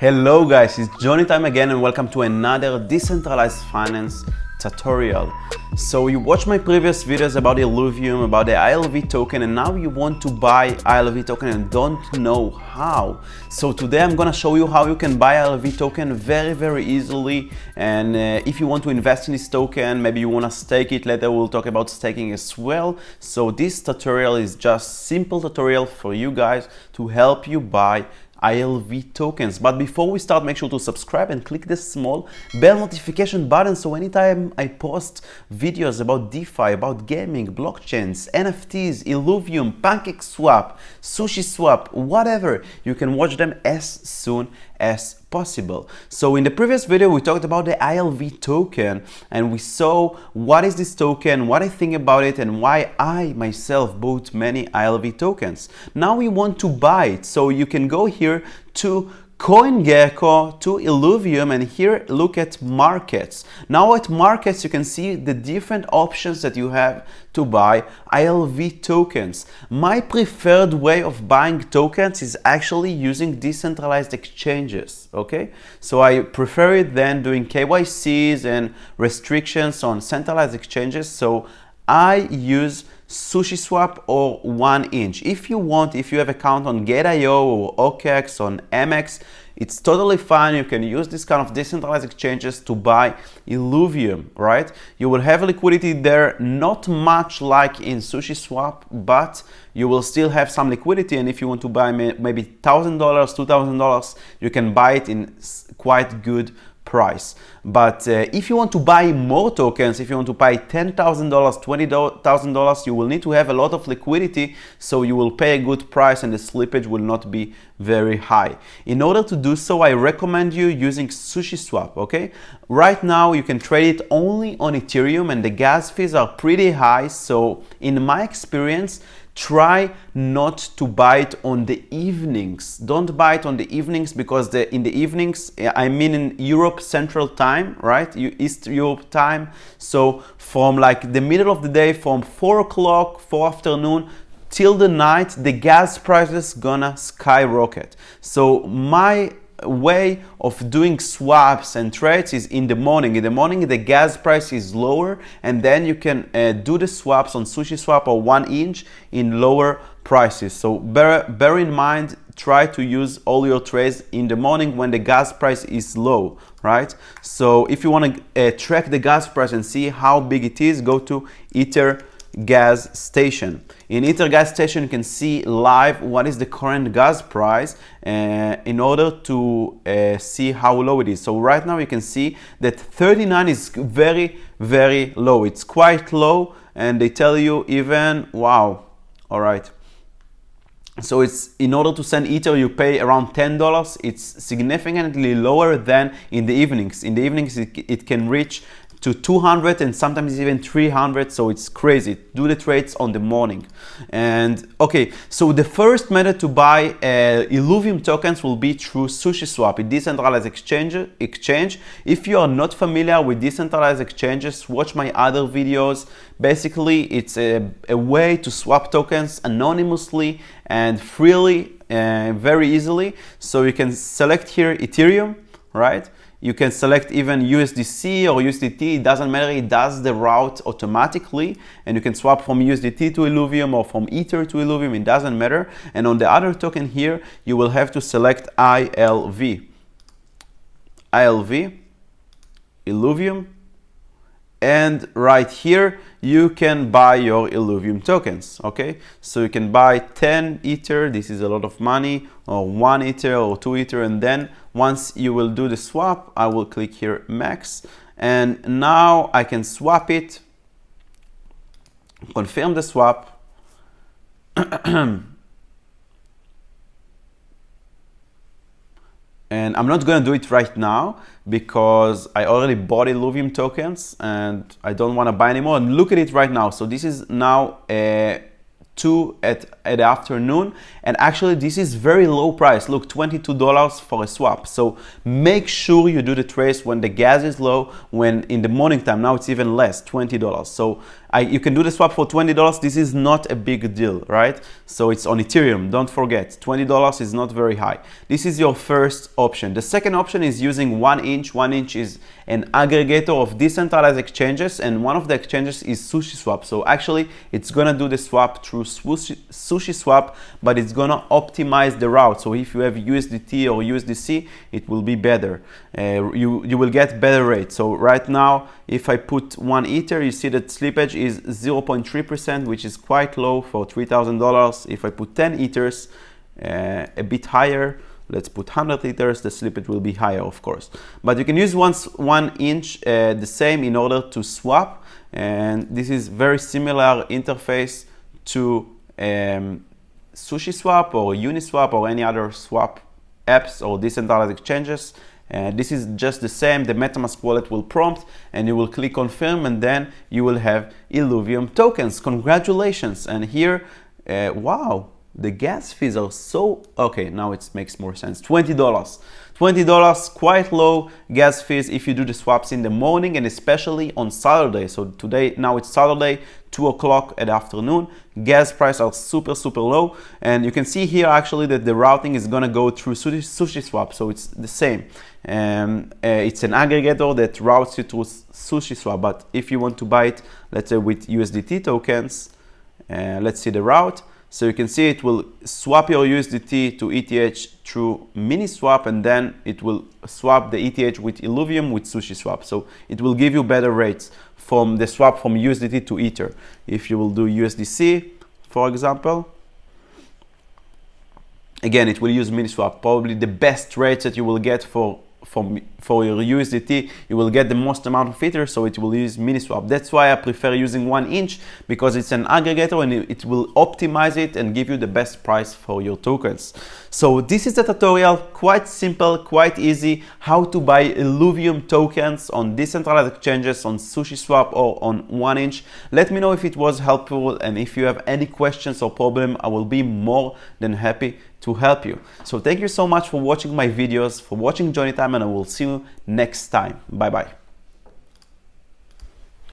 Hello guys, it's Johnny time again and welcome to another decentralized finance tutorial. So you watched my previous videos about Illuvium, about the ILV token, and now you want to buy ILV token and don't know how. So today I'm gonna show you how you can buy ILV token very easily. And if you want to invest in this token, maybe you wanna stake it, later we'll talk about staking as well. So this tutorial is just simple tutorial for you guys to help you buy ILV tokens. But before we start, make sure to subscribe and click the small bell notification button so anytime I post videos about DeFi, about gaming, blockchains, NFTs, Illuvium, PancakeSwap, SushiSwap, whatever, you can watch them as soon as possible. So in the previous video we talked about the ILV token and we saw what is this token, what I think about it, and why I myself bought many ILV tokens. Now we want to buy it, so you can go here to CoinGecko, to Illuvium, and here look at markets. Now at markets you can see the different options that you have to buy ILV tokens. My preferred way of buying tokens is actually using decentralized exchanges, okay? So I prefer it than doing KYCs and restrictions on centralized exchanges, so I use SushiSwap or 1inch. If you want, if you have account on Gate.io or OKEx, on MX, it's totally fine. You can use this kind of decentralized exchanges to buy Illuvium, right? You will have liquidity there, not much like in SushiSwap, but you will still have some liquidity. And if you want to buy maybe $1,000, $2,000, you can buy it in quite good price. But if you want to buy more tokens, if you want to buy $10,000, $20,000, you will need to have a lot of liquidity, so you will pay a good price and the slippage will not be very high. In order to do so, I recommend you using SushiSwap, okay? Right now you can trade it only on Ethereum and the gas fees are pretty high, so in my experience, try not to buy it on the evenings. Don't buy it on the evenings because in the evenings, I mean in Europe Central Time, right? East Europe time. So from like the middle of the day, from 4 o'clock, 4 afternoon, till the night, the gas prices gonna skyrocket. So my way of doing swaps and trades is in the morning. In the morning, the gas price is lower, and then you can do the swaps on SushiSwap or 1inch in lower prices. So bear in mind, try to use all your trades in the morning when the gas price is low, right? So if you want to track the gas price and see how big it is, go to Ether gas station. In Ether gas station you can see live what is the current gas price in order to see how low it is. So right now you can see that 39 is very low. It's quite low, and they tell you even, wow, all right. So it's, in order to send Ether you pay around $10. It's significantly lower than in the evenings. In the evenings it can reach to 200 and sometimes even 300, so it's crazy. Do the trades on the morning. And okay, so the first method to buy Illuvium tokens will be through SushiSwap, a decentralized exchange. If you are not familiar with decentralized exchanges, watch my other videos. Basically, it's a way to swap tokens anonymously and freely, very easily. So you can select here Ethereum, right? You can select even USDC or USDT, it doesn't matter, it does the route automatically, and you can swap from USDT to Illuvium or from Ether to Illuvium, it doesn't matter. And on the other token here, you will have to select ILV, Illuvium, and right here you can buy your Illuvium tokens, okay? So you can buy 10 Ether, this is a lot of money, or 1 Ether or 2 Ether, and then once you will do the swap, I will click here max, and now I can swap it, confirm the swap, and I'm not going to do it right now because I already bought Illuvium tokens and I don't want to buy anymore. And look at it right now. So this is now 2 at the afternoon, and actually this is very low price. Look, $22 for a swap. So make sure you do the trades when the gas is low, when in the morning time. Now it's even less, $20. So you can do the swap for $20. This is not a big deal, right? So it's on Ethereum. Don't forget, $20 is not very high. This is your first option. The second option is using 1inch. 1inch is an aggregator of decentralized exchanges, and one of the exchanges is SushiSwap. So actually, it's gonna do the swap through SushiSwap, but it's gonna optimize the route. So if you have USDT or USDC, it will be better. You will get better rates. So right now, if I put 1 Ether, you see that slippage is 0.3%, which is quite low for $3,000. If I put 10 Ethers, a bit higher, let's put 100 Ethers, the slippage will be higher, of course. But you can use 1inch the same in order to swap. And this is very similar interface to SushiSwap or Uniswap or any other swap apps or decentralized exchanges. This is just the same. The MetaMask wallet will prompt and you will click confirm, and then you will have Illuvium tokens. Congratulations. And here, wow, the gas fees are so, okay, now it makes more sense. $20. $20, quite low gas fees if you do the swaps in the morning and especially on Saturday. So today, now it's Saturday, 2 o'clock at afternoon. Gas prices are super low, and you can see here actually that the routing is gonna go through SushiSwap, so it's the same. It's an aggregator that routes you through SushiSwap, but if you want to buy it, let's say with USDT tokens, let's see the route. So you can see it will swap your USDT to ETH through Miniswap, and then it will swap the ETH with Illuvium with SushiSwap. So it will give you better rates from the swap from USDT to Ether. If you will do USDC, for example, again, it will use Miniswap. Probably the best rates that you will get for your USDT, you will get the most amount of Ether, so it will use Miniswap. That's why I prefer using 1inch, because it's an aggregator and it will optimize it and give you the best price for your tokens. So this is the tutorial, quite simple, quite easy, how to buy Illuvium tokens on decentralized exchanges, on SushiSwap or on 1inch. Let me know if it was helpful, and if you have any questions or problem, I will be more than happy to help you. So thank you so much for watching my videos, for watching Johnny Time, and I will see you next time. Bye bye.